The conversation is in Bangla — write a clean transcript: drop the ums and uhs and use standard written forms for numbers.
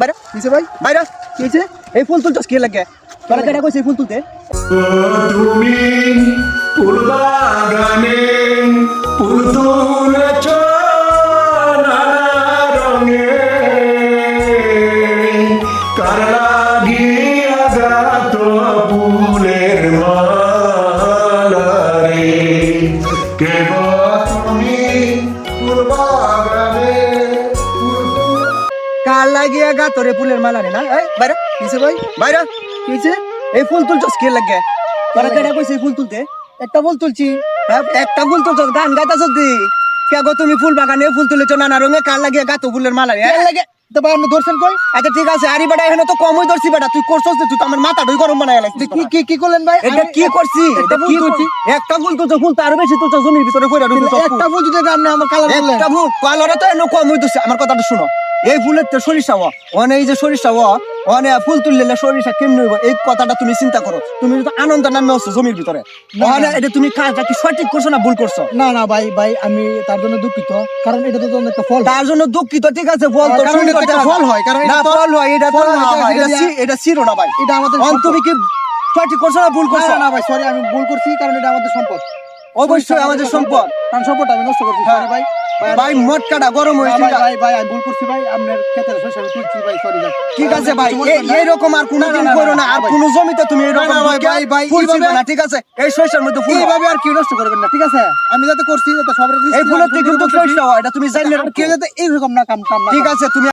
বাইরে কিছে ভাই বাইরে কিছে এই ফুল তুলছস কি লাগে তোরা কেডা কইছিস ফুল তুলতে তুমি ফুলবাগানে ফুল তুলেছ নানা রঙে কার লাগিয়া গাত ফুলের মালা রে কেবল তুমি ফুলবাগানে কার লাগিয়া গা তোরে ফুলের মালা রে না এই বাইরে কিছে ভাই বাইরে কিছে এই ফুল তুলছস কি লাগে তোরা কেডা কইছিস ফুল তুলতে একটা ফুল তুলছি হ্যাঁ, একটা ফুল তুলছস গান গাইতাছস দি কে গো তুমি ফুল বাগানে ফুল তুলেছ নানা রঙে কার লাগিয়া গা তো ফুলের মালা রে এর লাগে তো ভাই আপনি ধরছেন কই আচ্ছা ঠিক আছে আরি বেটা এখানে তো কমই ধরছি বেটা তুই করছস তুই তো আমার মাথা ঢুই গরম বানায় লাগছিস কি কি কি করলেন ভাই এটা কি করছি একটা এটা ফুল কি তুলছি। করছি একটা ফুল তুলছ ফুল তো আরো বেশি তুলছ জমির ভিতরে পড়ে রইছে একটা ফুল যদি আপনি আমার কালার করলেন একটা ফুল কালারে তো এনে কম হইতাছে আমার কথাটা শুনো এই ফুলের তো সরিষা অনে এই যে সরিষা অনে ফুল তুললে সরিষা কেমনে হইব এই কথাটা তুমি চিন্তা করো তুমি তো আনন্দ নামে আছো জমির ভিতরে ওখানে এটা তুমি কাজটা কি সঠিক করছো না ভুল করছো না না ভাই ভাই আমি তার জন্য দুঃখিত কারণ এটা তো একটা ফল তার জন্য দুঃখিত ঠিক আছে ফল তো কারণ এটা একটা ফল হয় কারণ না এটা তো ফল হয় এটা তো ফল হয়, না, এটা এটা এটা ছিড়ো না ভাই এটা আমাদের অন সম্পদ। তুমি কি সঠিক করছো না ভুল করছো না না ভাই সরি আমি ভুল করছি কারণ এটা আমাদের সম্পদ অবশ্যই আমাদের সম্পদ কারণ সম্পদটা আমি নষ্ট করছি সরি ভাই ভাই মটকাটা গরম ভাই হয়েছে ভাই ভাই আমি ভুল করছি ভাই আপনার ক্ষেতের শস্য আমি তুলছি ভাই সরি যাক ঠিক আছে ভাই এইরকম আর কোনোদিন করো না আর কোন জমিতে তুমি এরকম না, ভাই, ভাই, ভাই, ফুল এইভাবে- ছিড়বে না ঠিক আছে এই শস্যের মধ্যে ফুল হয়। এইভাবে আর কেউ নষ্ট করবেন না ঠিক আছে আমি যাতে করছি যাতে সবার এই ফুলের থেকে কিন্তু শস্য হয় এটা তুমি জানলে কেউ যাতে এইরকম না কাম কাম না ঠিক করে। আছে তুমি